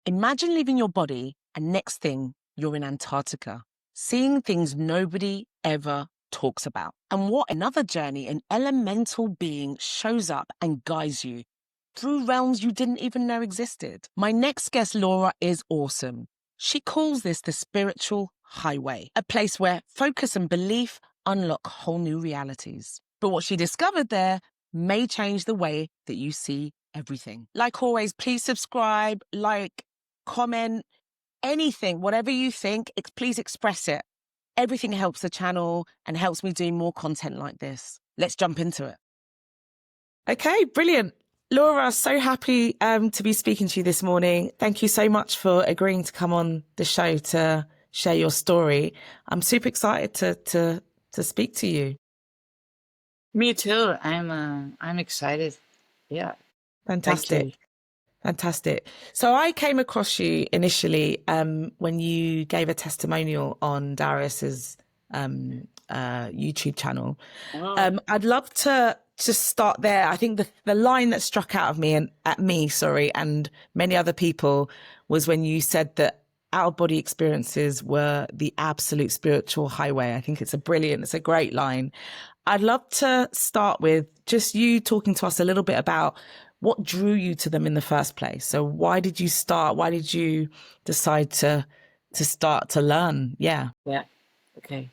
Imagine leaving your body and next thing you're in Antarctica, seeing things nobody ever talks about. And what another journey, an elemental being shows up and guides you through realms you didn't even know existed. My next guest, Laura, is awesome. She calls this the spiritual highway, a place where focus and belief unlock whole new realities. But what she discovered there may change the way that you see everything. Like always, please subscribe, like, comment, anything, whatever you think, please express it. Everything helps the channel and helps me do more content like this. Let's jump into it. Okay, brilliant. Laura, so happy to be speaking to you this morning. Thank you so much for agreeing to come on the show to share your story. I'm super excited to speak to you. Me too. I'm excited. Yeah. Fantastic. Fantastic. So I came across you initially when you gave a testimonial on Darius's YouTube channel. Oh. I'd love to just start there. I think the line that struck out of me and and many other people was when you said that out-of-body experiences were the absolute spiritual highway. I think it's a great line. I'd love to start with just you talking to us a little bit about what drew you to them in the first place. So why did you start? Why did you decide to start to learn? Yeah. Yeah. Okay.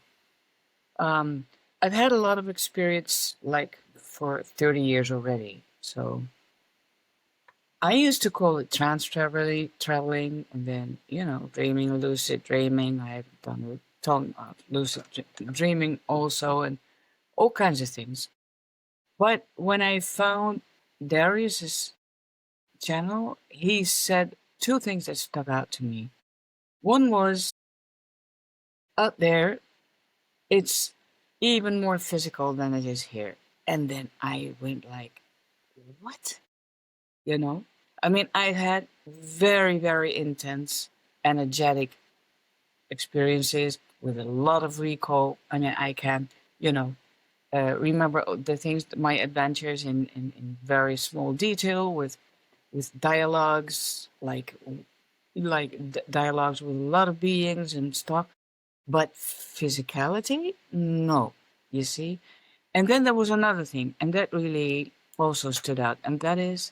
I've had a lot of experience, like for 30 years already. So I used to call it traveling, and then dreaming, lucid dreaming. I've done a ton of lucid dreaming also, and all kinds of things. But when I found Darius's channel, he said two things that stuck out to me. One was, out there, it's even more physical than it is here. And then I went like, what? I mean, I had very, very intense, energetic experiences with a lot of recall. I mean, I can, remember the things, my adventures in very small detail with dialogues, like dialogues with a lot of beings and stuff. But physicality, no, you see. And then there was another thing, and that really also stood out, and that is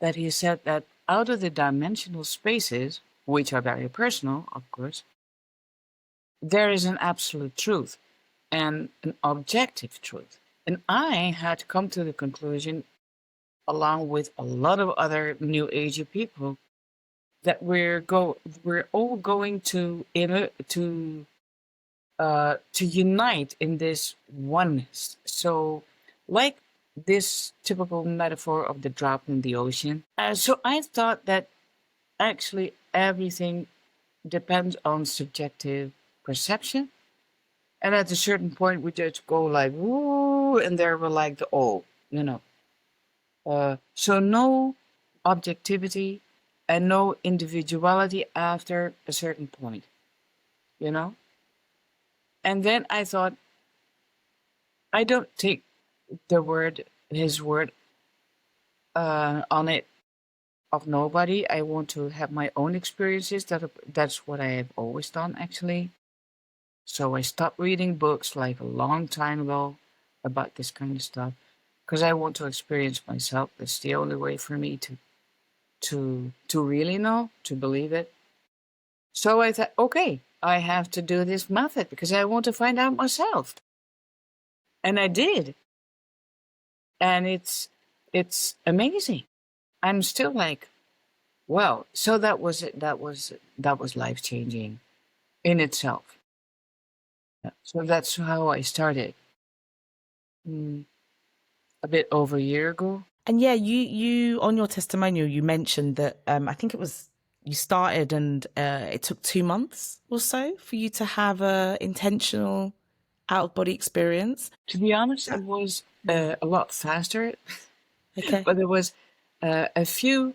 that he said that out of the dimensional spaces, which are very personal, of course, there is an absolute truth and an objective truth. And I had come to the conclusion, along with a lot of other New Age people, that we're all going to unite in this oneness. So, like this typical metaphor of the drop in the ocean. So I thought that actually everything depends on subjective perception. And at a certain point, we just go like, woo, and there we're like the so no objectivity and no individuality after a certain point, And then I thought, I don't take his word on it of nobody. I want to have my own experiences. That's what I have always done, actually. So I stopped reading books like a long time ago about this kind of stuff because I want to experience myself. That's the only way for me to really know, to believe it. So I thought, okay, I have to do this method because I want to find out myself. And I did. And it's amazing. I'm still like, wow. So that was it. That was life-changing in itself. So that's how I started. A bit over a year ago. And yeah, you on your testimonial, you mentioned that I think it was you started and it took 2 months or so for you to have a intentional out-of-body experience. To be honest, it was a lot faster. Okay. But there was a few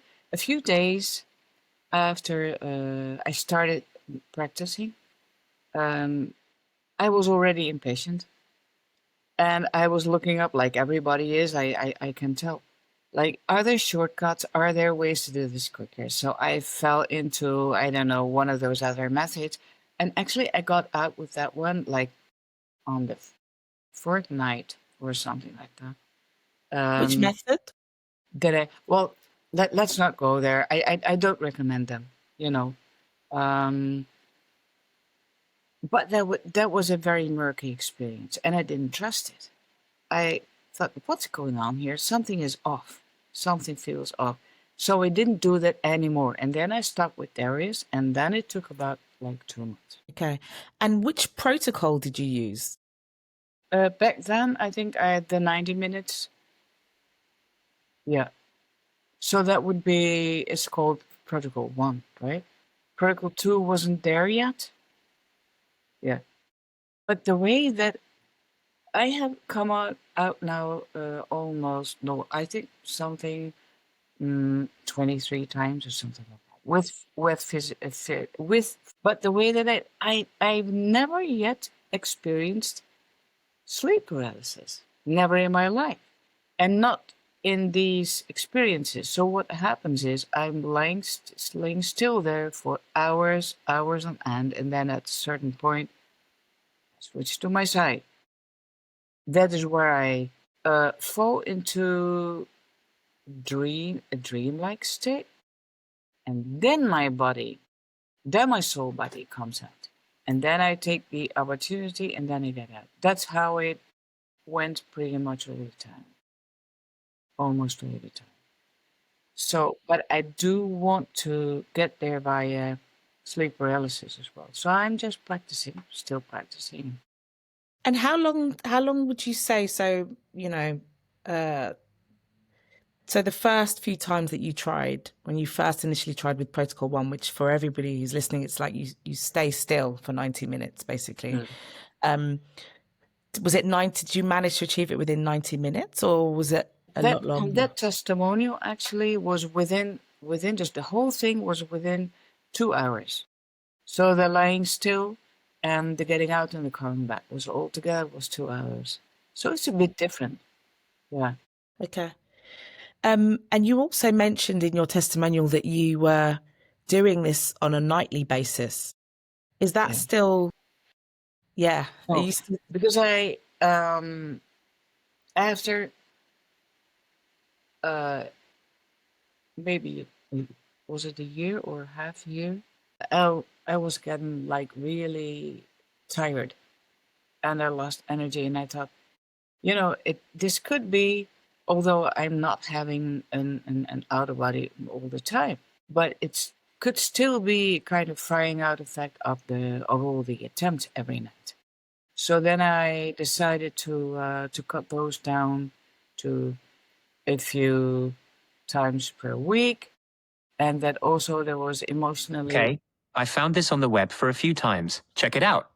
days after I started practicing. I was already impatient, and I was looking up like everybody is. I can tell, Like, are there shortcuts? Are there ways to do this quicker? So I fell into, I don't know, one of those other methods. And actually, I got out with that one like on the fourth night or something like that. Which Um, method? that I, well, let's not go there. I don't recommend them, you know. Um, but that was a very murky experience, and I didn't trust it. I thought, what's going on here? Something is off. Something feels off. So I didn't do that anymore. And then I stopped with Darius, and then it took about like 2 months. Okay. And which protocol did you use? Back then, I think I had the 90 minutes. Yeah. So that would be, it's called Protocol 1, right? Protocol 2 wasn't there yet. Yeah. But the way that I have come out now almost, no, I think something 23 times or something like that with but the way that I've never yet experienced sleep paralysis, never in my life, and not in these experiences. So what happens is I'm laying still there for hours on end, and then at a certain point I switch to my side. That is where I fall into a dreamlike state, and then my soul body comes out, and then I take the opportunity, and then I get out. That's how it went pretty much all the time, almost all the time. So, but I do want to get there via sleep paralysis as well. So I'm just practicing, still practicing. And how long would you say, so, uh so the first few times that you tried, when you first initially tried with protocol 1, which for everybody who's listening, it's like you stay still for 90 minutes basically. Mm. Um was it 90, did you manage to achieve it within 90 minutes, or was it a That lot longer? that testimonial actually was within just the whole thing was within 2 hours. So the lying still and the getting out and the coming back was all together was 2 hours. So it's a bit different. Yeah. Okay. And you also mentioned in your testimonial that you were doing this on a nightly basis. Is that Yeah. still, yeah? Are No, you still? because I after uh maybe was it a year or half year? I was getting like really tired and I lost energy and I thought, this could be, although I'm not having an out of body all the time, but it's could still be kind of frying out effect of all the attempts every night. So then I decided to cut those down to a few times per week, and that also there was emotionally. Okay, I found this on the web for a few times. Check it out.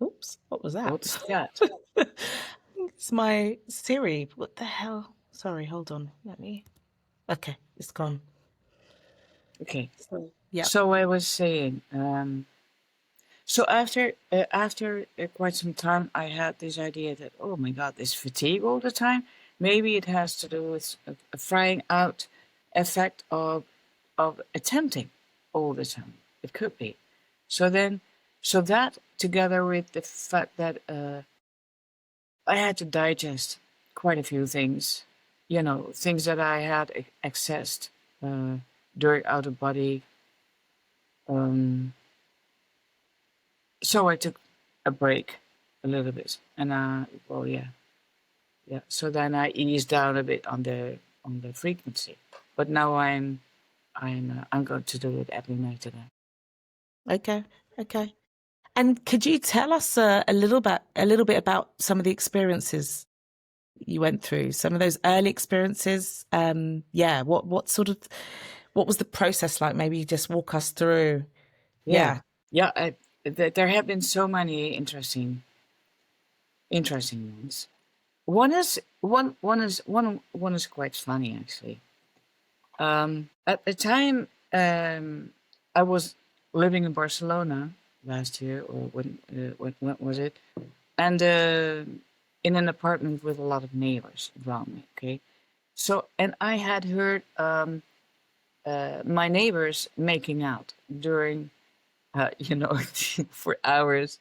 Oops, what was that? What's that? It's my Siri. What the hell? Sorry, hold on. Okay, it's gone. Okay, Yeah. so I was saying. So after quite some time, I had this idea that, oh my God, this fatigue all the time. Maybe it has to do with a frying out effect of attempting all the time. It could be. So then, so that together with the fact that I had to digest quite a few things, things that I had accessed uh, during out of body. Um, So I took a break a little bit, and well, yeah, yeah. So then I eased down a bit on the frequency, but now I'm going to do it every night again. Okay. Okay. And could you tell us a little bit about some of the experiences you went through? Some of those early experiences. Yeah. What was the process like? Maybe just walk us through. Yeah, Yeah. yeah. There have been so many interesting ones. One is quite funny actually. At the time, I was living in Barcelona last year, or when was it? And in an apartment with a lot of neighbors around me. Okay, So, and I had heard my neighbors making out during, you know, for hours,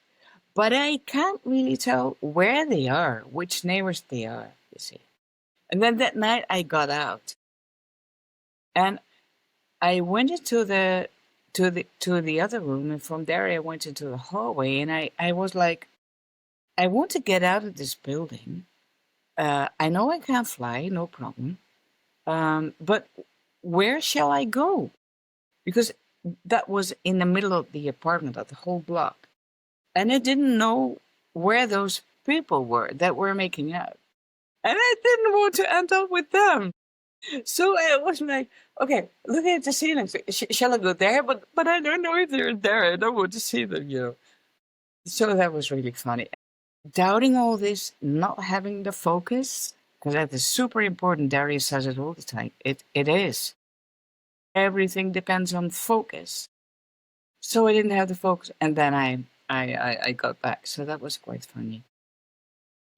but I can't really tell where they are, which neighbors they are, you see. And then that night I got out and I went into the other room, and from there I went into the hallway, and I was like, I want to get out of this building. I know I can't fly, no problem. But where shall I go? Because that was in the middle of the apartment of the whole block. And I didn't know where those people were that were making out. And I didn't want to end up with them. So I was like, okay, looking at the ceiling, shall I go there? But I don't know if they're there. I don't want to see them, you know. So that was really funny. Doubting all this, not having the focus, because that is super important. Darius says it all the time. It is. Everything depends on focus. So I didn't have the focus, and then I got back. So that was quite funny.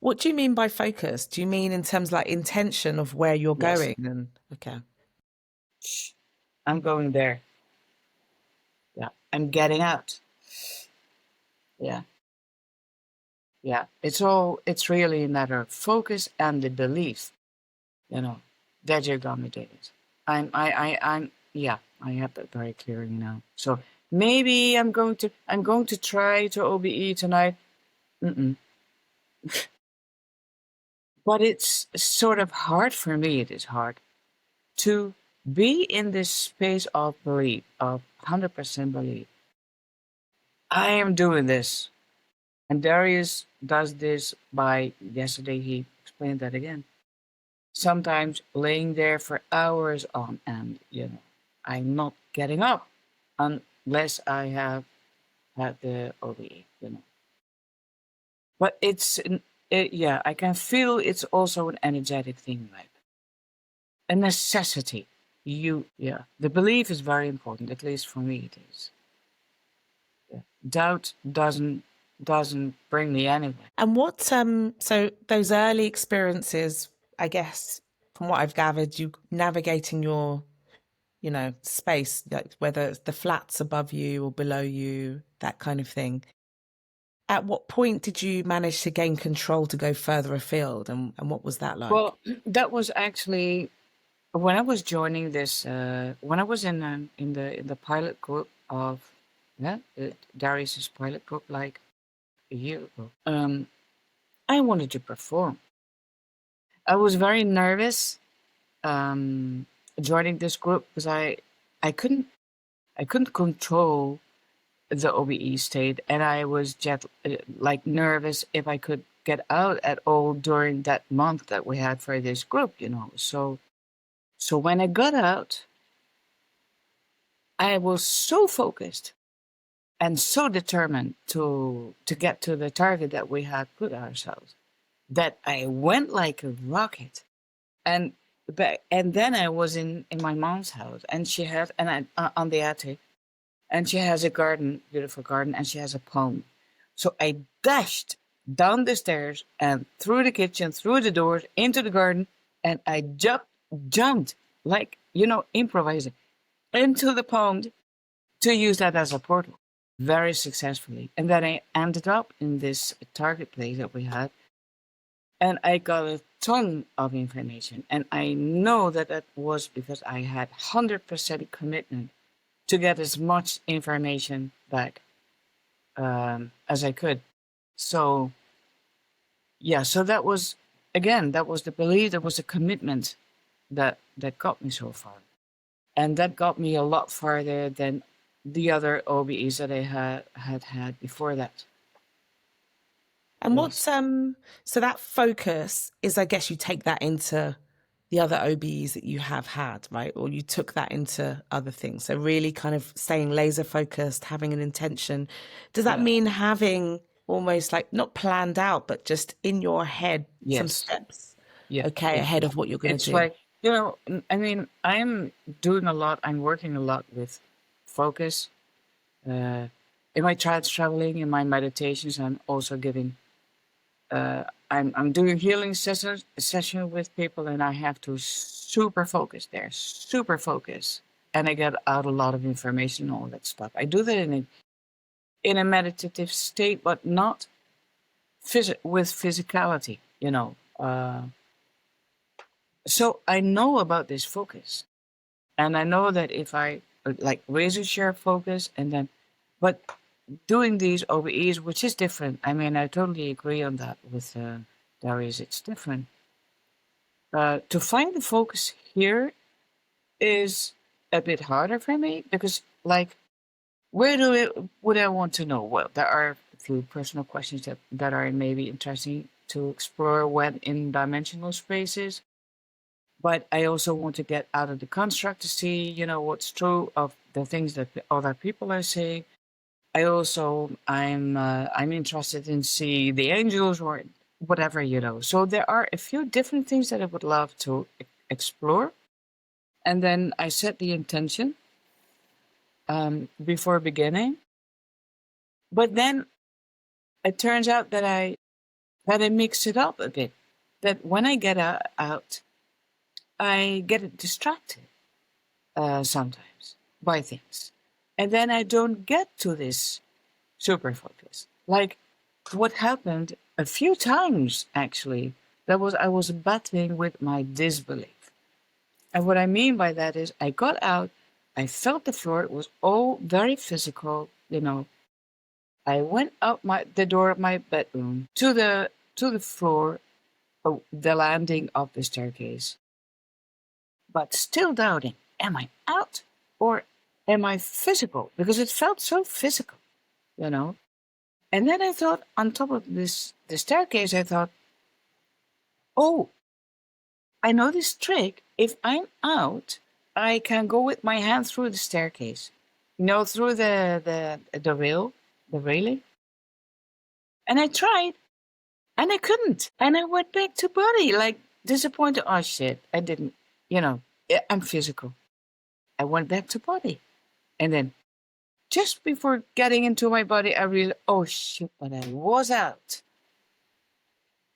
What do you mean by focus? Do you mean in terms like intention of where you're Yes. going? And okay. Shh, I'm going there. Yeah. I'm getting out. Yeah. Yeah. It's really a matter of focus and the belief, you know, that you're gonna do it. Yeah, I have that very clearly now. So maybe I'm going to try to OBE tonight. Mm-mm. But it's sort of hard for me. It is hard to be in this space of belief, of 100% belief. I am doing this. And Darius does this by, yesterday he explained that again. Sometimes laying there for hours on end, you know. I'm not getting up unless I have had the OBE, you know. But yeah, I can feel it's also an energetic thing, right? A necessity. Yeah, the belief is very important. At least for me, it is. Yeah. Doubt doesn't bring me anywhere. And what so those early experiences, I guess, from what I've gathered, you navigating your, you know, space, like whether it's the flats above you or below you, that kind of thing. At what point did you manage to gain control to go further afield, and what was that like? Well, that was actually when I was joining this. When I was in the pilot group of Darius's pilot group, like a year ago. I wanted to perform. I was very nervous joining this group because I couldn't control the OBE state, and I was like nervous if I could get out at all during that month that we had for this group, you know. So when I got out, I was so focused and so determined to get to the target that we had put ourselves that I went like a rocket. And then I was in my mom's house, and she had on the attic, and she has a garden, beautiful garden, and she has a pond. So I dashed down the stairs and through the kitchen, through the doors, into the garden, and I jumped like, you know, improvising into the pond to use that as a portal very successfully. And then I ended up in this target place that we had, and I got a ton of information. And I know that that was because I had 100% commitment to get as much information back as I could. So, yeah, so that was, again, that was the belief, that was the commitment that got me so far. And that got me a lot farther than the other OBEs that I had before that. And what's so that focus is, I guess you take that into the other OBEs that you have had, right? Or you took that into other things. So really kind of staying laser focused, having an intention. Does that mean having almost like not planned out, but just in your head some steps? Yeah. Okay, ahead of what you're going to do. It's like, you know, I mean, I'm working a lot with focus. In my traveling, in my meditations, I'm also giving I'm doing healing session with people, and I have to super focus there, super focus, and I get out a lot of information, all that stuff. I do that in a meditative state, but not with physicality, you know. So I know about this focus, and I know that if I like razor sharp focus, and then, but doing these OBEs, which is different. I mean, I totally agree on that with Darius. It's different. To find the focus here is a bit harder for me because, like, would I want to know? Well, there are a few personal questions that are maybe interesting to explore when in dimensional spaces. But I also want to get out of the construct to see, you know, what's true of the things that other people are saying. I'm interested in see the angels or whatever, you know. So there are a few different things that I would love to explore, and then I set the intention before beginning. But then it turns out that I mix it up a bit. That when I get out, I get distracted sometimes by things, and then I don't get to this super focus. Like what happened a few times actually, that was I was battling with my disbelief. And what I mean by that is I got out, I felt the floor, it was all very physical, you know. I went out the door of my bedroom to the floor, the landing of the staircase, but still doubting, am I out or am I physical? Because it felt so physical, you know. And then I thought, on top of the staircase, I thought, oh, I know this trick. If I'm out, I can go with my hand through the staircase, you know, through the railing. And I tried, and I couldn't. And I went back to body, like disappointed. Oh shit, I didn't. You know, I'm physical. I went back to body, and then just before getting into my body, I realized, oh shit, but I was out.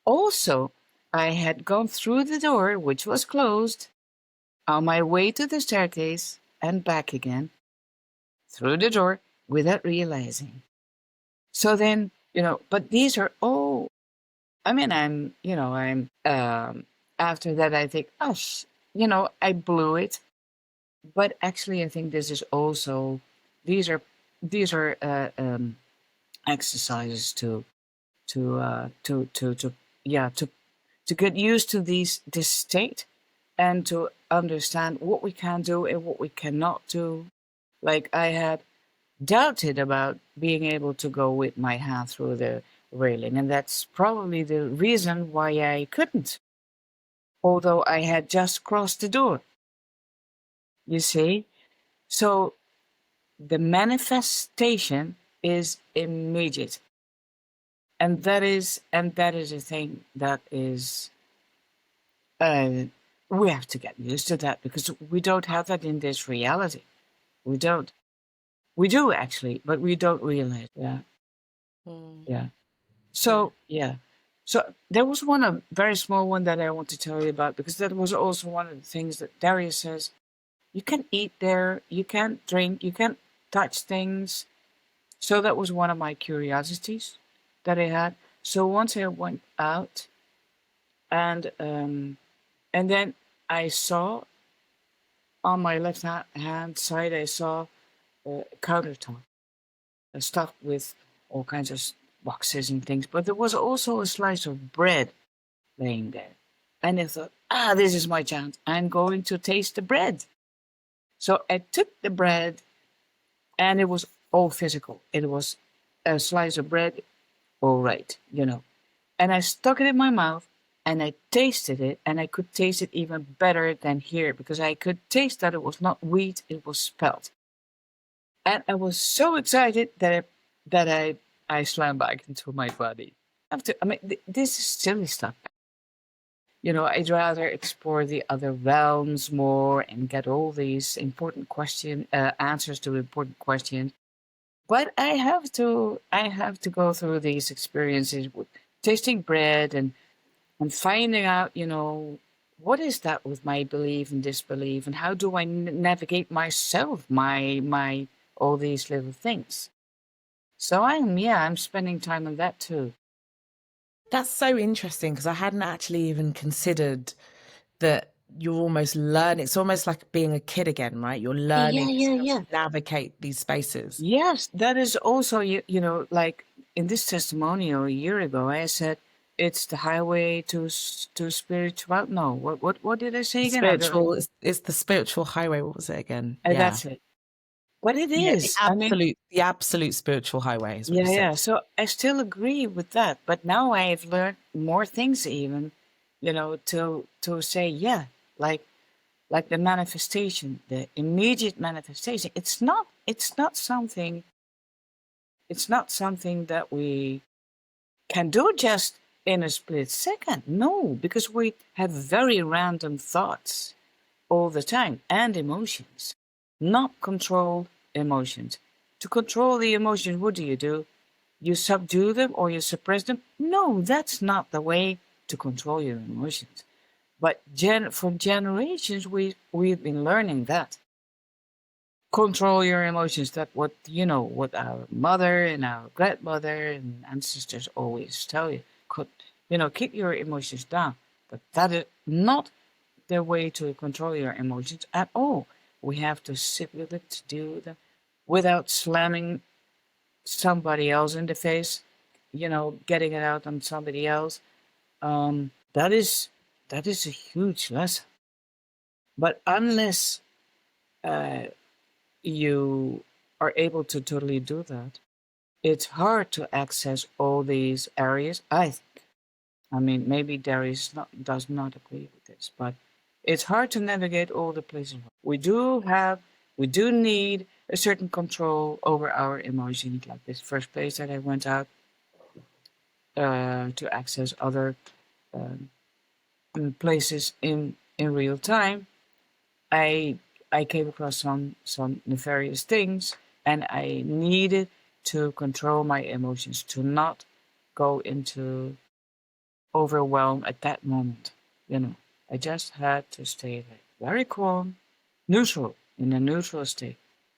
Also, I had gone through the door, which was closed, on my way to the staircase and back again, through the door, without realizing. So then, you know, but these are all, I mean, after that, I think, oh, you know, I blew it. But actually, I think this is also, these are, these are exercises to yeah, to get used to this state and to understand what we can do and what we cannot do. Like I had doubted about being able to go with my hand through the railing, and that's probably the reason why I couldn't, although I had just crossed the door. You see? So the manifestation is immediate. And that is a thing that is uh, we have to get used to that because we don't have that in this reality. We don't. We do actually, but we don't realize. Yeah, yeah. So yeah. So there was one a very small one that I want to tell you about because that was also one of the things that Darius says. You can eat there, you can't drink, you can't touch things. So that was one of my curiosities that I had. So once I went out, and then I saw on my left hand side, I saw a countertop stuffed with all kinds of boxes and things. But there was also a slice of bread laying there. And I thought, this is my chance. I'm going to taste the bread. So I took the bread, and it was all physical. It was a slice of bread, all right, you know. And I stuck it in my mouth, and I tasted it, and I could taste it even better than here because I could taste that it was not wheat, it was spelt. And I was so excited that I slammed back into my body. This is silly stuff. You know, I'd rather explore the other realms more and get all these important answers to important questions. But I have to go through these experiences tasting bread and finding out, what is that with my belief and disbelief, and how do I navigate myself, my all these little things. So I'm spending time on that too. That's so interesting because I hadn't actually even considered that you're almost learning. It's almost like being a kid again, right? You're Yeah, learning yeah, to yeah. navigate these spaces. Yes, that is also, like in this testimonial a year ago, I said it's the highway to spiritual. No, what did I say again? I don't. It's the spiritual highway. What was it again? And Yeah. that's it. But it Yeah, is. I mean, the absolute spiritual highway is what you yeah, said. yeah. So I still agree with that. But now I've learned more things even, to say, yeah, like the manifestation, the immediate manifestation. It's not something that we can do just in a split second. No, because we have very random thoughts all the time and emotions, not controlled emotions. To control the emotions, what do? You subdue them or you suppress them? No, that's not the way to control your emotions. But for generations, we've been learning that. Control your emotions. That what our mother and our grandmother and ancestors always tell you. Keep your emotions down. But that is not the way to control your emotions at all. We have to sit with it, to deal with it, without slamming somebody else in the face. Getting it out on somebody else. That is a huge lesson. But unless uh, you are able to totally do that, it's hard to access all these areas. I mean, maybe does not agree with this, but it's hard to navigate all the places. We do need a certain control over our emotions. Like this first place that I went out to access other um, places in real time, I I came across some nefarious things, and I needed to control my emotions to not go into overwhelm at that moment. I just had to stay like very calm, neutral, in a neutral state,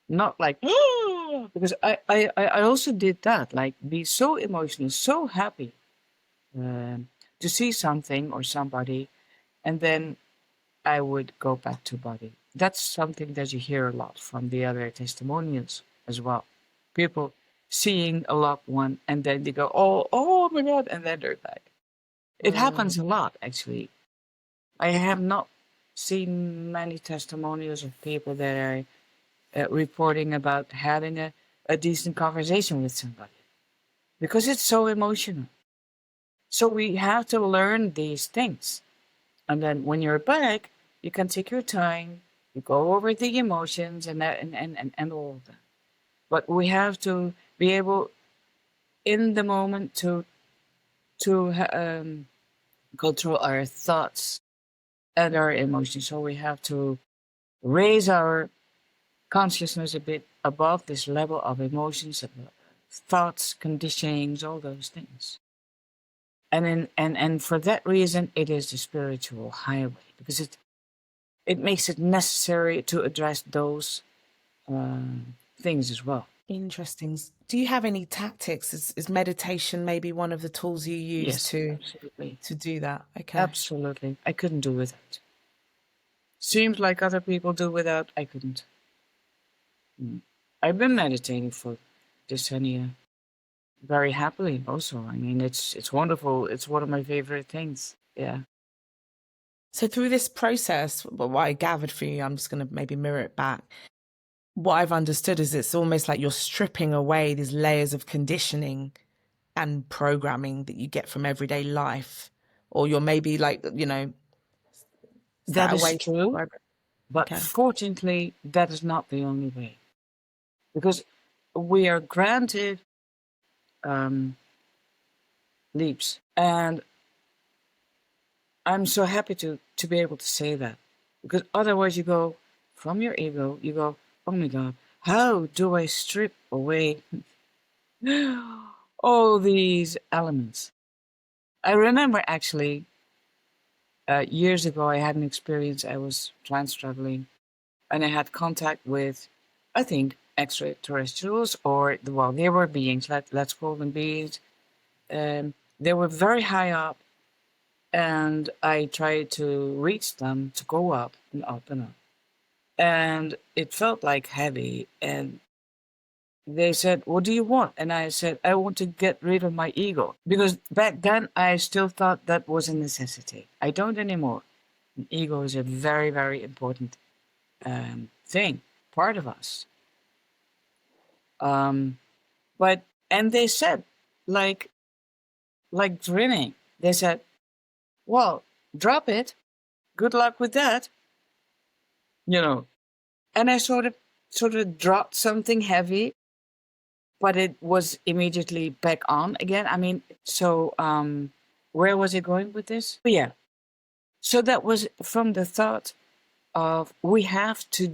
not like because I also did that, like be so emotional, so happy to see something or somebody, and then I would go back to body. That's something that you hear a lot from the other testimonials as well. People seeing a loved one and then they go, oh my God, and then they're back. It Mm. happens a lot, actually. I have not seen many testimonials of people that are reporting about having a decent conversation with somebody because it's so emotional. So we have to learn these things. And then when you're back, you can take your time, you go over the emotions and that and all of that. But we have to be able in the moment to control our thoughts and our emotions. So we have to raise our consciousness a bit above this level of emotions, thoughts, conditionings, all those things. And for that reason, it is the spiritual highway because it makes it necessary to address those things as well. Interesting. Do you have any tactics? Is meditation maybe one of the tools you use Yes, absolutely. to do that? Okay. Absolutely. I couldn't do without. Seems like other people do without, I couldn't. I've been meditating for decennia very happily also. I mean, it's wonderful. It's one of my favorite things. Yeah. So through this process, what I gathered for you, I'm just going to maybe mirror it back. What I've understood is it's almost like you're stripping away these layers of conditioning and programming that you get from everyday life, or you're maybe like, is that That a is way to true. describe it? But Okay. fortunately, that is not the only way. Because we are granted um, leaps. And I'm so happy to be able to say that. Because otherwise, you go from your ego, you go, oh my God, how do I strip away all these elements? I remember actually years ago I had an experience. I was trans traveling, and I had contact with, I think, extraterrestrials, or well, they were beings. Let's call them beings. They were very high up, and I tried to reach them to go up and up and up, and it felt like heavy. And they said, "What do you want?" And I said, "I want to get rid of my ego," because back then I still thought that was a necessity. I don't anymore. Ego is a very, very important thing, part of us. Um, but and they said, like grinning. They said, "Well, drop it. Good luck with that." You know. And I sort of dropped something heavy, but it was immediately back on again. I mean, so where was it going with this? But yeah. So that was from the thought of we have to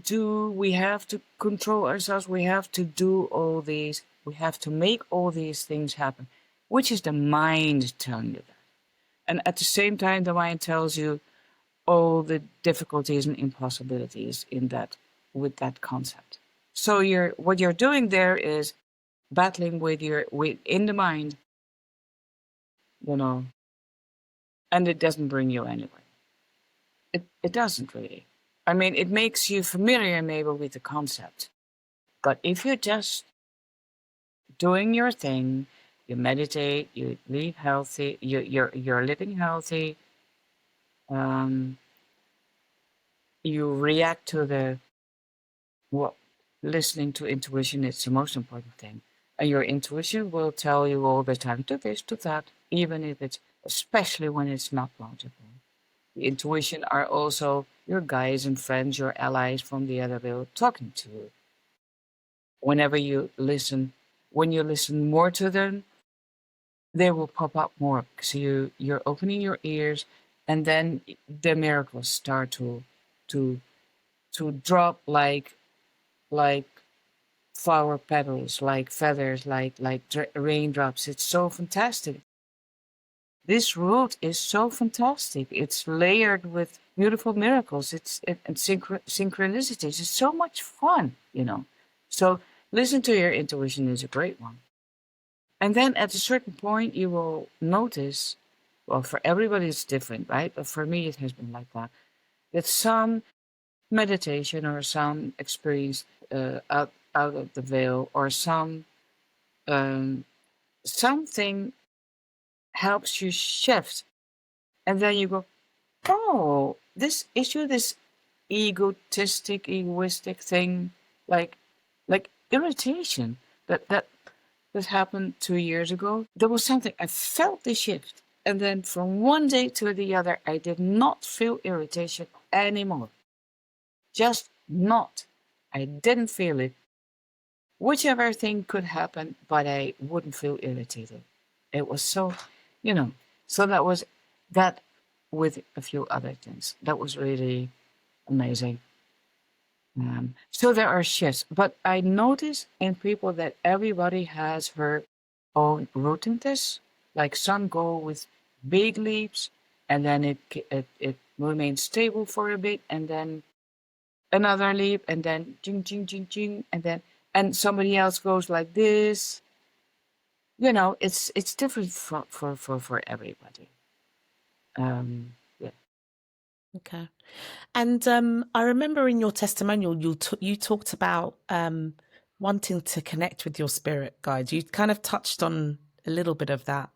control ourselves, we have to do all these, we have to make all these things happen, which is the mind telling you that. And at the same time, the mind tells you all the difficulties and impossibilities in that, with that concept. So what you're doing there is battling with in the mind, you know, and it doesn't bring you anywhere. It doesn't really. I mean, it makes you familiar maybe with the concept. But if you're just doing your thing, you meditate, you live healthy, you're living healthy, um, you react to the what listening to intuition is the most important thing. And your intuition will tell you all the time, do this, do that, even if it's especially when it's not logical. The intuition are also your guides and friends, your allies from the other world talking to you. Whenever you listen, when you listen more to them, they will pop up more. So you're opening your ears, and then the miracles start to drop like flower petals, like feathers, like raindrops. It's so fantastic. This route is so fantastic. It's layered with beautiful miracles. And synchronicities. It's so much fun, you know. So listen to your intuition is a great one. And then at a certain point, you will notice, well, for everybody it's different, right? But for me, it has been like that some meditation or some experience out of the veil or um, something helps you shift. And then you go, oh, this issue, this egoistic thing, like irritation that happened 2 years ago. There was something, I felt the shift. And then from one day to the other, I did not feel irritation anymore. Just not. I didn't feel it. Whichever thing could happen, but I wouldn't feel irritated. It was so, you know, so that was that with a few other things. That was really amazing. So there are shifts, but I notice in people that everybody has her own route in this. Like some go with big leaps, and then it remains stable for a bit, and then another leap, and then jing jing jing jing, and somebody else goes like this. You know, it's different for everybody. Yeah. Okay. And I remember in your testimonial, you talked about wanting to connect with your spirit guides. You kind of touched on a little bit of that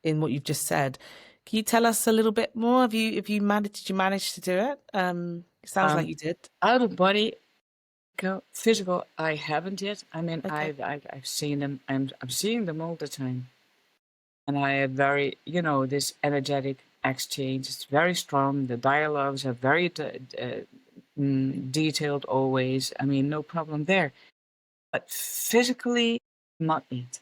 in what you've just said. Can you tell us a little bit more? Did you manage to do it? It sounds like you did. Out of body, physical, I haven't yet. I mean, Okay. I've seen them. I'm seeing them all the time, and I have very, this energetic exchange. It's very strong. The dialogues are very detailed always. I mean, no problem there. But physically, not yet.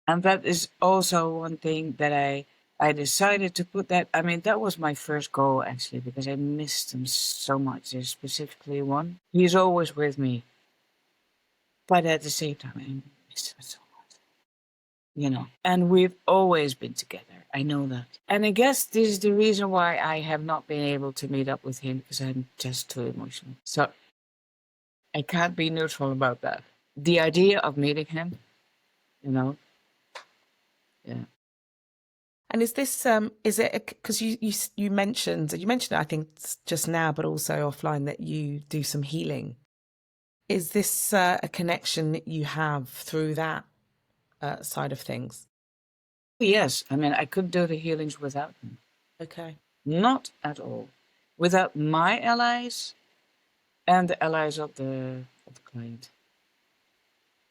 And that is also one thing that I decided to put that. I mean, that was my first goal actually, because I missed him so much. There's specifically one. He's always with me, but at the same time, I miss him so much. and we've always been together. I know that. And I guess this is the reason why I have not been able to meet up with him, because I'm just too emotional. So I can't be neutral about that. The idea of meeting him, yeah. And is this is it because you mentioned it, I think just now, but also offline, that you do some healing? Is this a connection that you have through that side of things? Yes, I mean, I couldn't do the healings without him. Okay. Not at all. Without my allies and the allies of the client.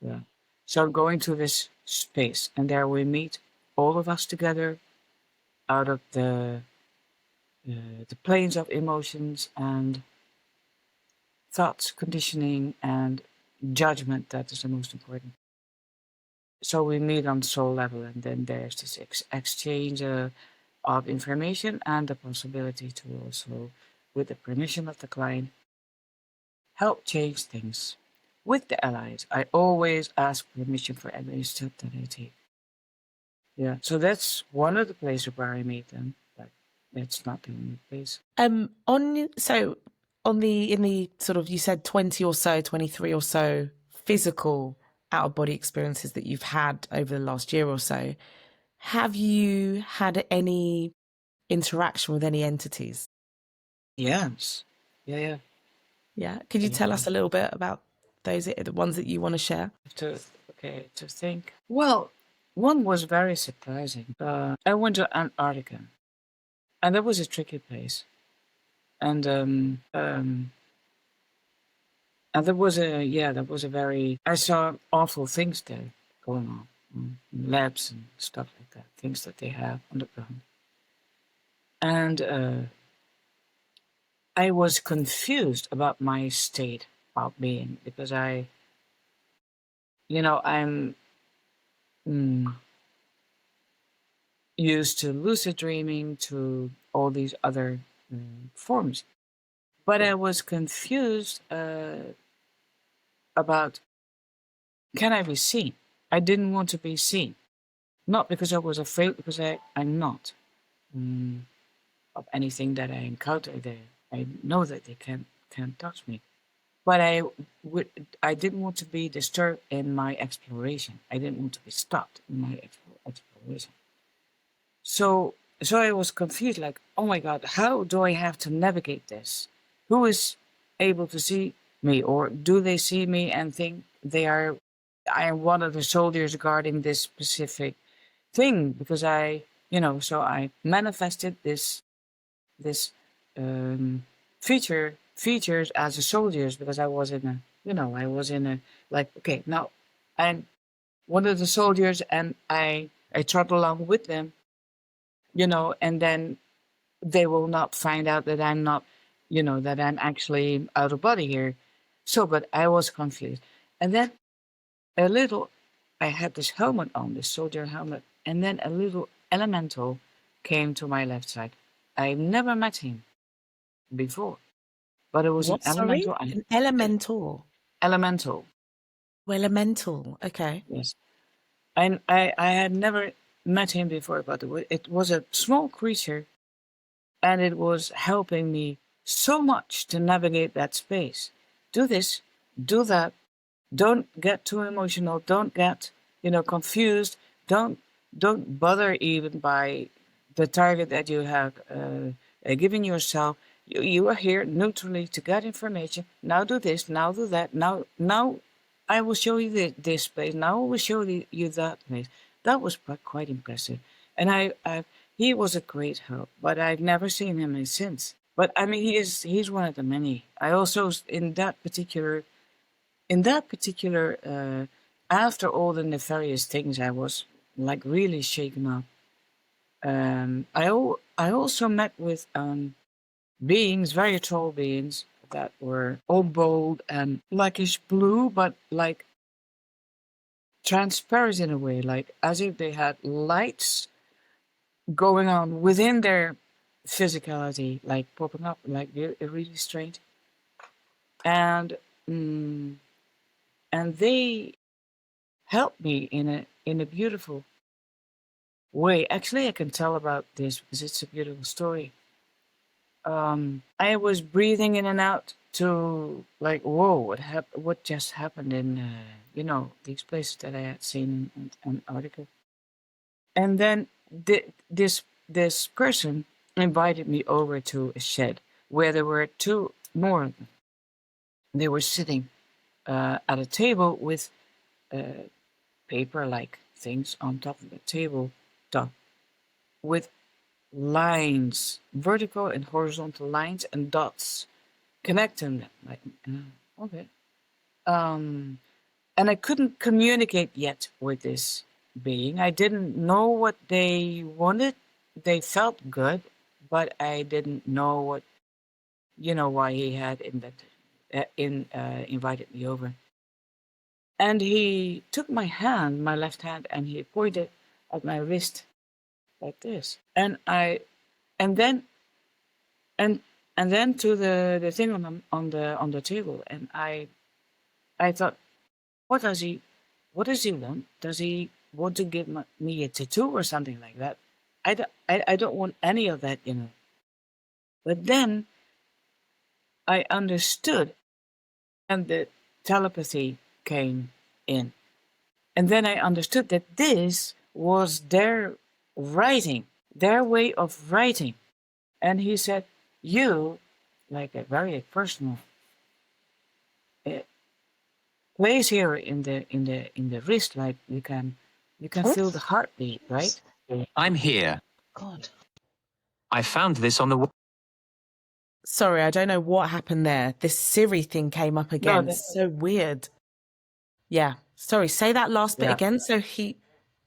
Yeah. So going to this space, and there we meet all of us together out of the planes of emotions and thoughts, conditioning, and judgment. That is the most important. So we meet on soul level, and then there's this exchange of information and the possibility to also, with the permission of the client, help change things. With the allies, I always ask permission for every step that I take. Yeah, so that's one of the places where I meet them, but that's not the only place. In the sort of, you said 20 or so, 23 or so physical out of body experiences that you've had over the last year or so, have you had any interaction with any entities? Yes. Yeah. Yeah. Could you tell us a little bit about those, the ones that you want to share? To think. Well, one was very surprising. I went to Antarctica, and that was a tricky place. And there was a very, I saw awful things there going on, labs and stuff like that, things that they have on the ground. And I was confused about my state of being, because I'm used to lucid dreaming, to all these other forms. But I was confused about, can I be seen? I didn't want to be seen. Not because I was afraid, because I'm not of anything that I encounter there. I know that they can't touch me. But I didn't want to be disturbed in my exploration. I didn't want to be stopped in my exploration. So I was confused, like, oh my God, how do I have to navigate this? Who is able to see me, or do they see me and think I am one of the soldiers guarding this specific thing? Because so I manifested this features as a soldiers, because I was in a, like, okay, now I'm one of the soldiers, and I trot along with them, and then they will not find out that I'm not, that I'm actually out of body here. So, but I was confused. And then I had this helmet on, this soldier helmet, and then a little elemental came to my left side. I never met him before, but it was an What, sorry? elemental. An elemental. Elemental. Well, elemental. Okay. Yes. And I had never met him before, but it was a small creature, and it was helping me so much to navigate that space. Do this, do that. Don't get too emotional. Don't get, confused. Don't bother even by the target that you have given yourself. You are here neutrally to get information. Now do this. Now do that. Now I will show you this place. Now I will show you that place. That was quite impressive, and he was a great help. But I've never seen him since. But I mean, he's one of the many. I also, in that particular, after all the nefarious things, I was like really shaken up. I also met with beings, very tall beings, that were all bold and blackish blue, but like transparent in a way, like as if they had lights going on within their physicality, like popping up, like really strange. And and they helped me in a beautiful Wait, actually, I can tell about this because it's a beautiful story. I was breathing in and out to like, whoa, what just happened in, these places that I had seen in Antarctica. And then this person invited me over to a shed where there were two more of them. They were sitting at a table with paper-like things on top of the table, top, with lines, vertical and horizontal lines and dots connecting them. Like, okay. And I couldn't communicate yet with this being. I didn't know what they wanted. They felt good, but I didn't know why he had invited me over. And he took my hand, my left hand, and he pointed at my wrist like this. And then and and then to the thing on the table. And I thought, what does he want? Does he want to give me a tattoo or something like that? I don't want any of that, But then I understood, and the telepathy came in. And then I understood that this was their writing, their way of writing. And he said, you, like a very personal uh, place here in the wrist, like you can feel the heartbeat, right? I'm here. God. I found this on the web. Sorry, I don't know what happened there. This Siri thing came up again. that- It's so weird. Yeah. Sorry, say that last bit Yeah. again. So he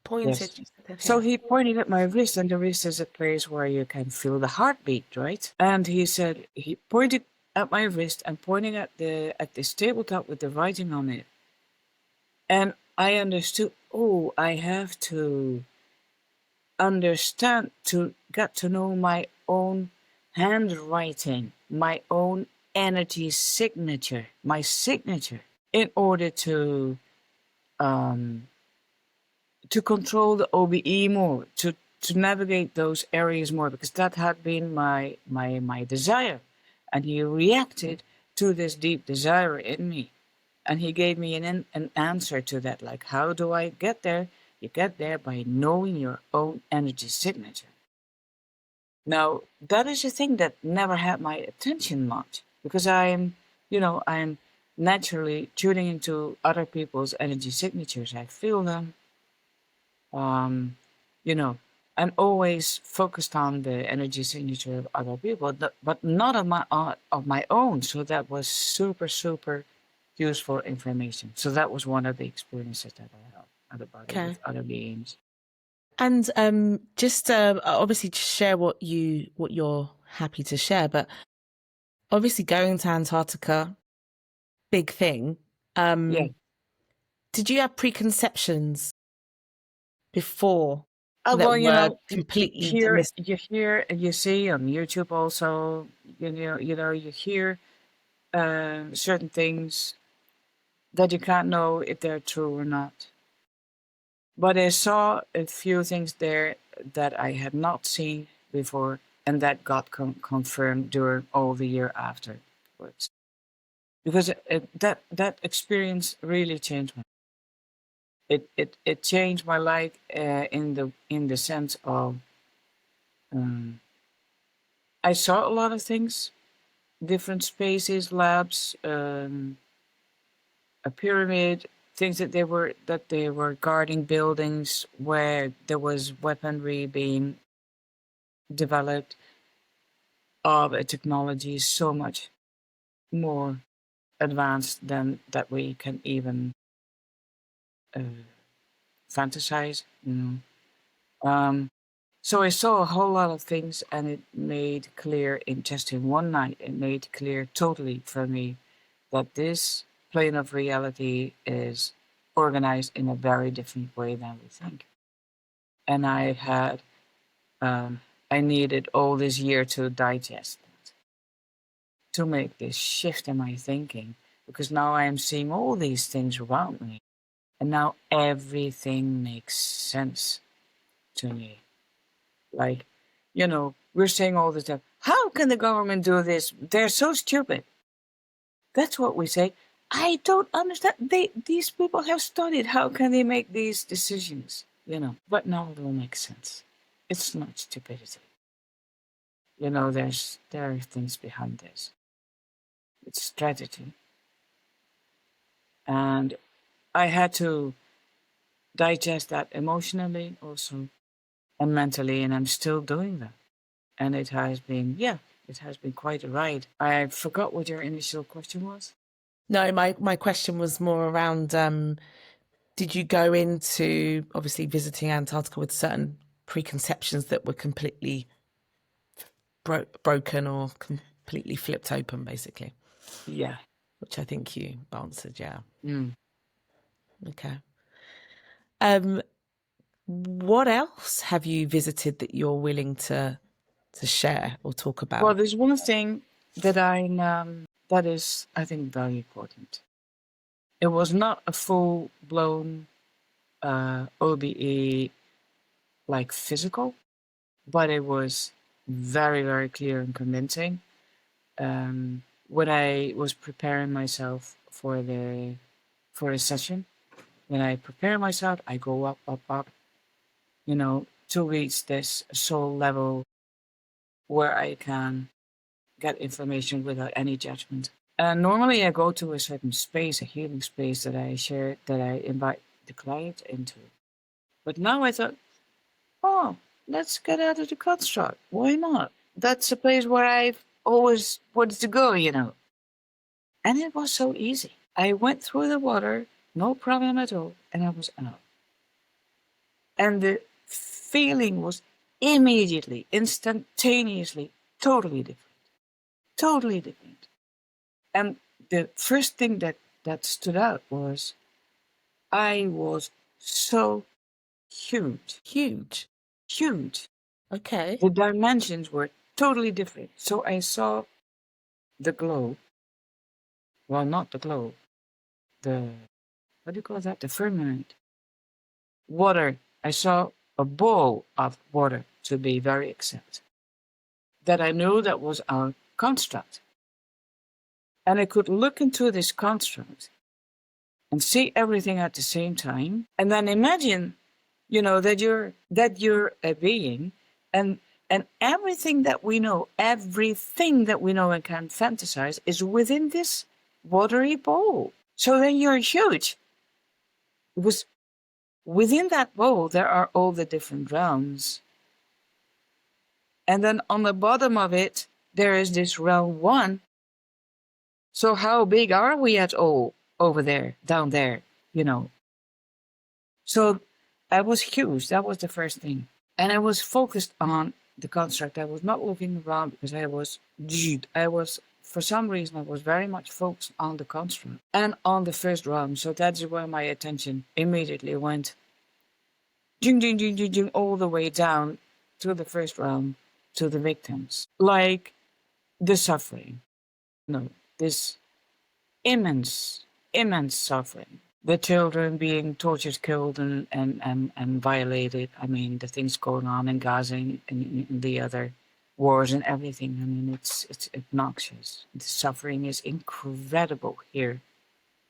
pointed. Yes. Okay. So he pointed at my wrist, and the wrist is a place where you can feel the heartbeat, right? And he said he pointed at my wrist and pointing at this tabletop with the writing on it. And I understood, oh, I have to understand to get to know my own handwriting, my own energy signature, my signature, in order um, to control the OBE more, to navigate those areas more, because that had been my desire. And he reacted to this deep desire in me. And he gave me an answer to that. Like, how do I get there? You get there by knowing your own energy signature. Now, that is a thing that never had my attention much, because I'm naturally tuning into other people's energy signatures. I feel them. Um, you know, I'm always focused on the energy signature of other people, but not of my own. So that was super, super useful information. So that was one of the experiences that I had about it Okay. with other beings. And just obviously to share what you're happy to share, but obviously going to Antarctica, big thing. Yeah. Did you have preconceptions before that Well, were you completely hear, dismissed? you hear, and you see on YouTube also. You hear certain things that you can't know if they're true or not. But I saw a few things there that I had not seen before, and that got confirmed during all the year afterwards. Because that experience really changed me. It changed my life in the sense of I saw a lot of things, different spaces, labs, a pyramid, things that they were guarding buildings where there was weaponry being developed of a technology so much more advanced than that we can even uh, fantasize. So I saw a whole lot of things, and it made clear in one night. It made clear totally for me that this plane of reality is organized in a very different way than we think. And I needed all this year to digest that, to make this shift in my thinking, because now I am seeing all these things around me, and now everything makes sense. to me. Like, we're saying all the time, how can the government do this? They're so stupid. That's what we say. I don't understand. These people have studied. How can they make these decisions? But now it all makes sense. It's not stupidity. There are things behind this. It's strategy. And I had to digest that emotionally also and mentally, and I'm still doing that. And it has been quite a ride. I forgot what your initial question was. No, my question was more around, did you go into obviously visiting Antarctica with certain preconceptions that were completely broken or completely flipped open, basically? Yeah. Which I think you answered, yeah. Mm. Okay. What else have you visited that you're willing to share or talk about? Well, there's one thing that that is, I think, very important. It was not a full-blown OBE like physical, but it was very, very clear and convincing. When I was preparing myself for a session, when I prepare myself, I go up, up, up, to reach this soul level where I can get information without any judgment. And normally I go to a certain space, a healing space that I invite the client into. But now I thought, oh, let's get out of the construct. Why not? That's a place where I've always wanted to go, And it was so easy. I went through the water, no problem at all, and I was out. And the feeling was immediately, instantaneously, totally different. Totally different. And the first thing that stood out was I was so huge. Huge. Huge. Okay. The dimensions were totally different. So I saw the globe. Well, not the globe. What do you call that? The firmament. Water. I saw a ball of water, to be very exact. That I knew that was our construct. And I could look into this construct and see everything at the same time. And then imagine, that you're a being, and everything that we know and can fantasize is within this watery bowl. So then you're huge. It was within that bowl there are all the different realms. And then on the bottom of it, there is this realm 1. So how big are we at all over there, down there, So I was huge. That was the first thing. And I was focused on the construct. I was not looking around because for some reason, I was very much focused on the construct and on the first realm. So that's where my attention immediately went ding, ding, ding, ding, ding, all the way down to the first realm, to the victims. Like the suffering. No, this immense, immense suffering. The children being tortured, killed, and violated. I mean, the things going on in Gaza and in the other wars and everything. I mean, it's obnoxious. The suffering is incredible here.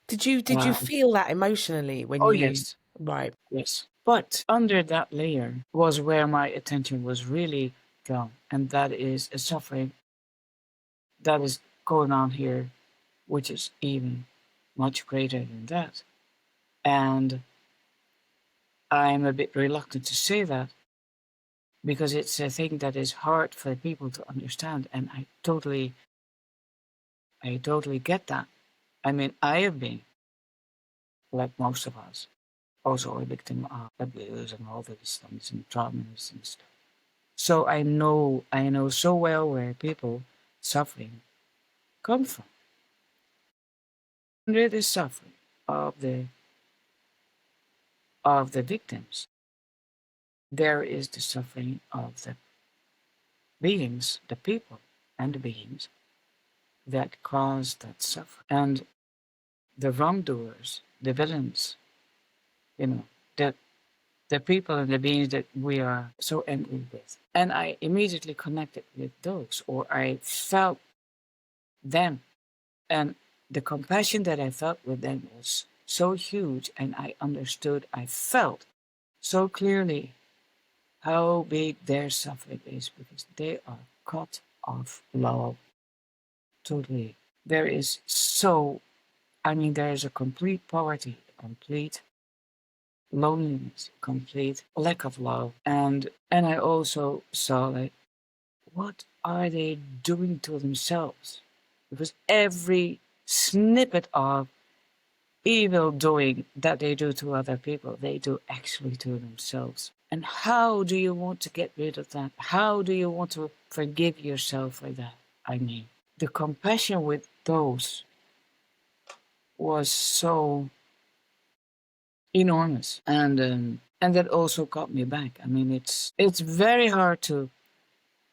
Did you feel that emotionally when Oh, you? yes. Right. Yes. But under that layer was where my attention was really gone. And that is a suffering that is going on here, which is even much greater than that. And I'm a bit reluctant to say that because it's a thing that is hard for people to understand. And I totally get that. I mean, I have been, like most of us, also a victim of abuse and all these things and traumas and stuff. So I know so well where people suffering come from. Under the suffering of the victims, there is the suffering of the beings, the people and the beings that cause that suffering. And the wrongdoers, the villains, that the people and the beings that we are so angry with. And I immediately connected with those, or I felt them. And the compassion that I felt with them was so huge, and I understood, I felt so clearly how big their suffering is, because they are cut off love totally. There is so, there is a complete poverty, complete loneliness, complete lack of love. And I also saw, like, what are they doing to themselves? Because every snippet of evil doing that they do to other people, they do actually to themselves. And how do you want to get rid of that? How do you want to forgive yourself for that? I mean, the compassion with those was so enormous, and that also got me back. I mean, it's very hard to,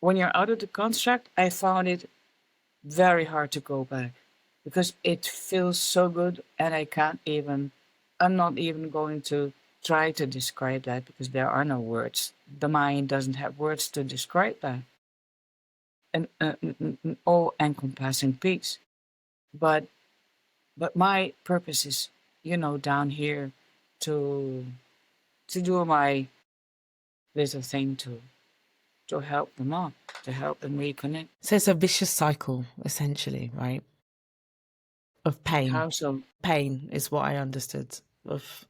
when you're out of the construct, I found it very hard to go back, because it feels so good, and I'm not even going to try to describe that, because there are no words. The mind doesn't have words to describe that. An all encompassing peace. But my purpose is, down here to do my little thing to help them out, to help them reconnect. So it's a vicious cycle, essentially, right? Of pain. How so? Pain is what I understood of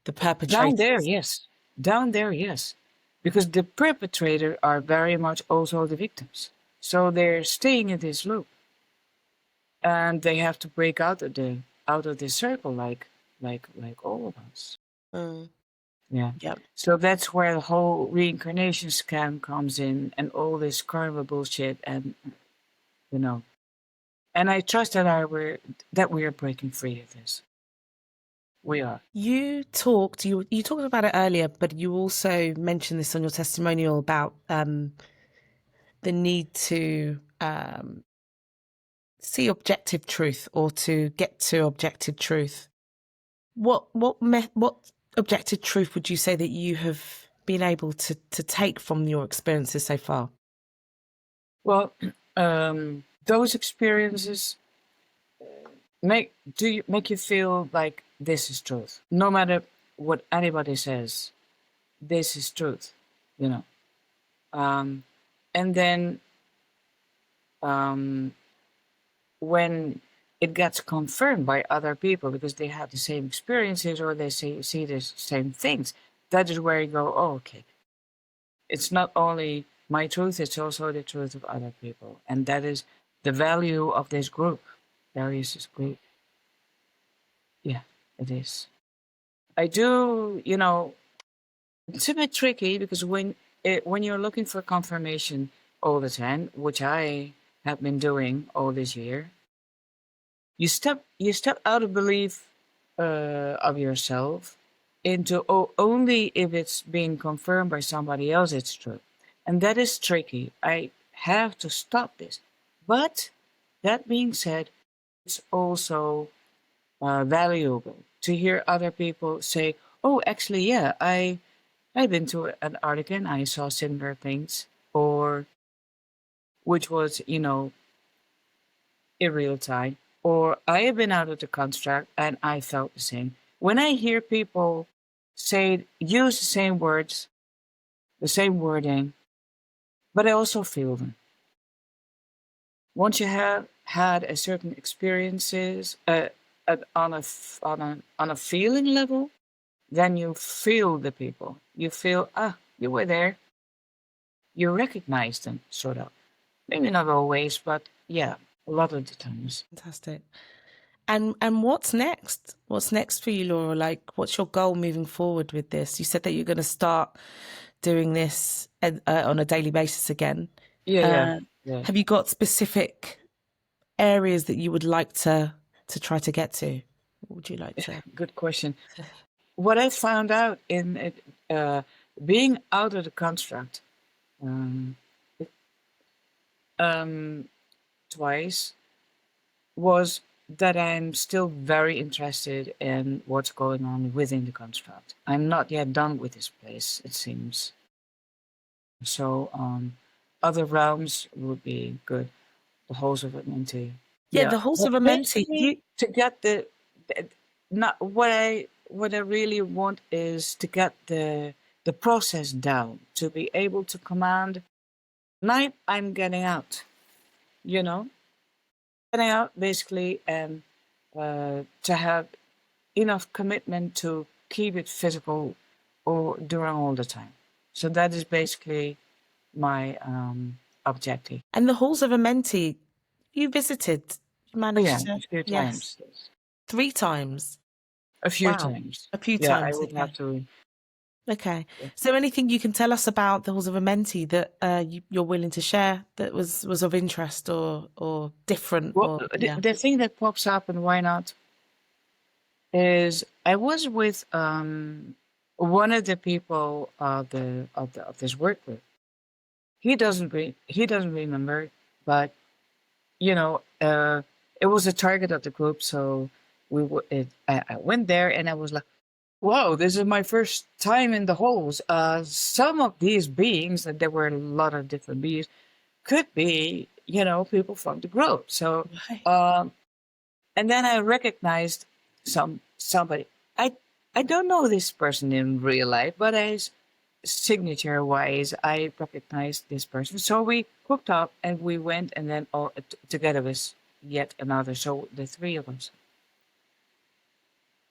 the Down perpetrator. there, yes. Down there, yes. Because the perpetrator are very much also the victims. So they're staying in this loop. And they have to break out of this circle, like all of us. Yeah. Yep. So that's where the whole reincarnation scam comes in, and all this karma bullshit, and and I trust that we are breaking free of this. We are. You talked about it earlier, but you also mentioned this on your testimonial about the need to see objective truth, or to get to objective truth. What objective truth would you say that you have been able to take from your experiences so far? Well, those experiences make you feel like this is truth. No matter what anybody says, this is truth, And then when it gets confirmed by other people, because they have the same experiences, or they see the same things, that is where you go, oh, okay. It's not only my truth, it's also the truth of other people. And that is the value of this group. Darius is great. Yeah, it is. I do, it's a bit tricky, because when you're looking for confirmation all the time, which I have been doing all this year, you step out of belief of yourself into, only if it's being confirmed by somebody else it's true. And that is tricky. I have to stop this. But that being said, it's also valuable to hear other people say, oh, actually, yeah, I've been to Antarctica and I saw similar things, or which was, in real time, or I have been out of the construct and I felt the same. When I hear people use the same words, the same wording, but I also feel them. Once you have had a certain experiences on a feeling level, then you feel the people. You feel, you were there. You recognize them, sort of. Maybe not always, but yeah, a lot of the times. Fantastic. And what's next? What's next for you, Laura? Like, what's your goal moving forward with this? You said that you're going to start doing this on a daily basis again. Yeah. Have you got specific areas that you would like to try to get to? What would you like to? Good question. What I found out in being out of the construct twice was that I'm still very interested in what's going on within the construct. I'm not yet done with this place, it seems. So other realms would be good. The halls of Amenti. Yeah, Yeah, the halls but of Amenti. basically to get not what I really want is to get the process down, to be able to command. Night, I'm getting out. You know, getting out basically, and to have enough commitment to keep it physical or during all the time. So that is basically my objective. And the halls of Amenti, you visited, you Oh, managed yeah, a to, few yes, times. Yes. 3 times. A few Wow, times. a few Yeah, I times. would have Okay, to. okay. Yeah. Is there anything you can tell us about the halls of Amenti that you're willing to share that was of interest or different? Well, Or the, yeah, the thing that pops up, and why not, is I was with one of the people of this work group. He doesn't remember, but you know, it was a target of the group, so I went there and I was like, "Whoa, this is my first time in the halls." Some of these beings, and there were a lot of different beings, could be, people from the group. So, right. um, and then I recognized somebody. I don't know this person in real life, but as signature wise, I recognized this person. So we hooked up and we went, and then all together with yet another. So the three of us,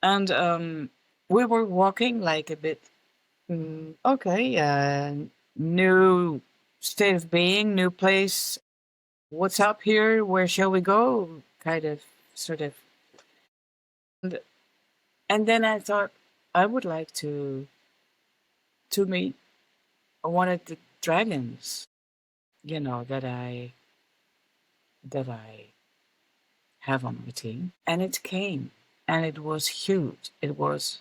and we were walking like a bit. Okay, new state of being, new place. What's up here? Where shall we go? Kind of, sort of. And, and then I thought I would like to meet one of the dragons. That I have on my team, and it came, and it was huge. It was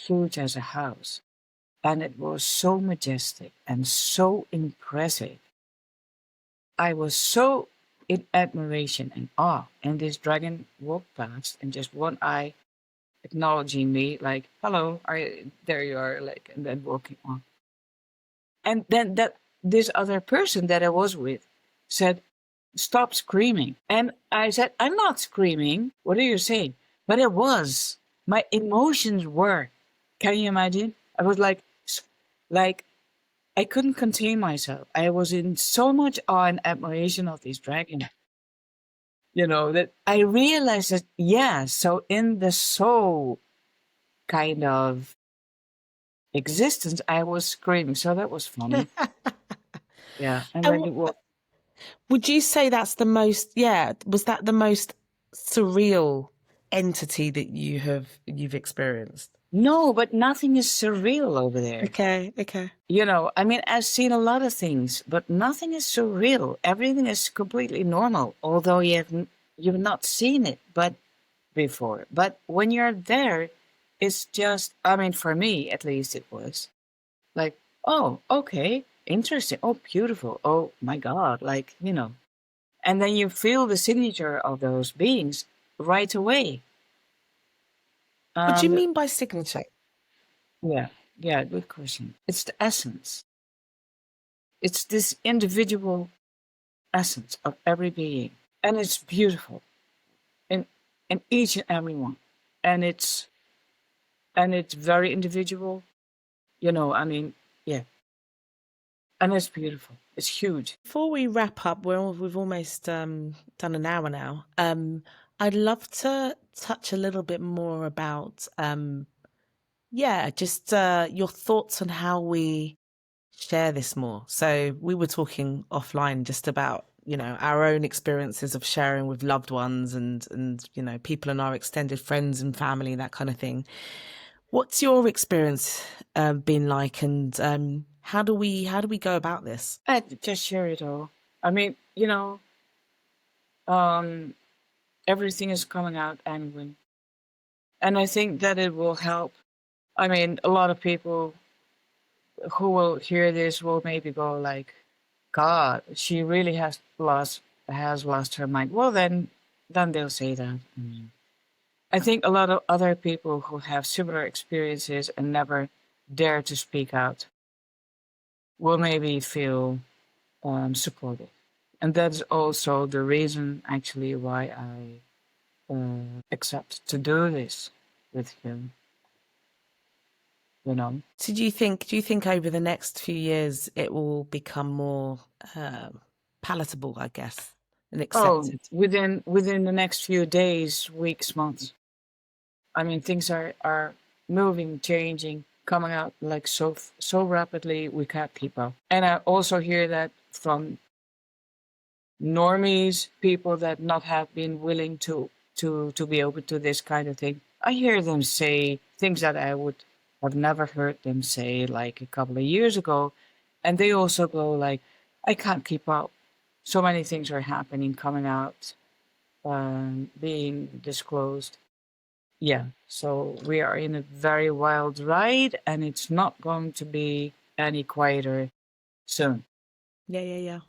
huge as a house, and it was so majestic and so impressive. I was so in admiration and awe, and this dragon walked past, and just one eye acknowledging me, like, "Hello, there you are," like, and then walking on. And then that this other person that I was with said, "Stop screaming." And I said, "I'm not screaming. What are you saying?" But it was. My emotions were. Can you imagine? I was like I couldn't contain myself. I was in so much awe and admiration of this dragon, that I realized that, yeah, so in the soul kind of existence, I was screaming. So that was funny. Yeah. And And then it was. would you say that's the most? Yeah, was that the most surreal entity that you've experienced? No, but nothing is surreal over there. Okay, okay. I mean, I've seen a lot of things, but nothing is surreal. Everything is completely normal, although you've not seen it but before. But when you're there, it's just, I mean, for me at least, it was like, oh, okay, interesting. Oh, beautiful. Oh my God. Like, and then you feel the signature of those beings right away. What do you And mean by signature? yeah, yeah, good question. It's the essence. It's this individual essence of every being, and it's beautiful in each and every one, and it's very individual. I mean, yeah, and it's beautiful. It's huge. Before we wrap up, we've almost done an hour now. I'd love to touch a little bit more about just your thoughts on how we share this more. So we were talking offline just about our own experiences of sharing with loved ones and people in our extended friends and family, that kind of thing. What's your experience been like, and how do we go about this? I just share it all. I mean, um, everything is coming out anyway, and I think that it will help. I mean, a lot of people who will hear this will maybe go like, "God, she really has lost her mind." Well, then then they'll say that. I think a lot of other people who have similar experiences and never dare to speak out will maybe feel supported. And that's also the reason, actually, why I accept to do this with you. You know. So do you think over the next few years it will become more palatable, I guess, and accepted? Within the next few days, weeks, months. I mean, things are moving, changing, coming out like so rapidly we can't keep up. And I also hear that from normies, people that not have been willing to be open to this kind of thing. I hear them say things that I would have never heard them say like a couple of years ago, and they also go like, I can't keep up. So many things are happening, coming out, being disclosed. Yeah, so we are in a very wild ride, and it's not going to be any quieter soon. Yeah.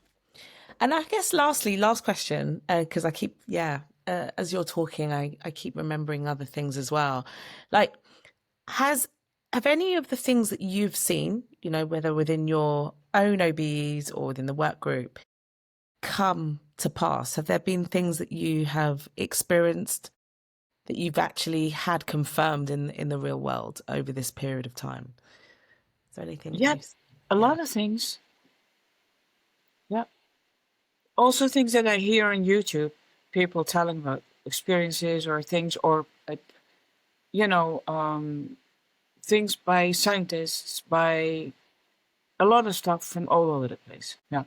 And I guess last question, because I keep, as you're talking, I keep remembering other things as well. Like, have any of the things that you've seen, you know, whether within your own OBEs or within the work group, come to pass? Have there been things that you have experienced that you've actually had confirmed in the real world over this period of time? Is there anything? Yeah, a lot of things. Yeah. Also things that I hear on YouTube, people telling about experiences or things, or things by scientists, by a lot of stuff from all over the place. Yeah.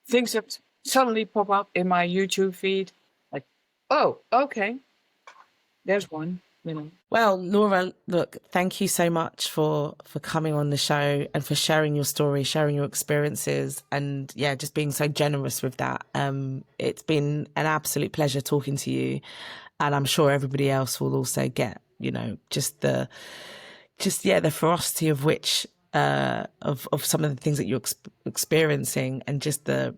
Things that suddenly pop up in my YouTube feed, like, oh, okay, there's one. You know. Well, Laura, look, thank you so much for coming on the show and for sharing your story, sharing your experiences, and just being so generous with that. It's been an absolute pleasure talking to you, and I'm sure everybody else will also get, you know, just the ferocity of which of some of the things that you're experiencing, and just the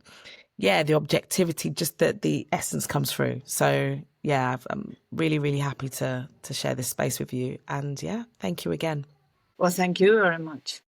objectivity, just that the essence comes through. So I'm really, really happy to share this space with you. And thank you again. Well, thank you very much.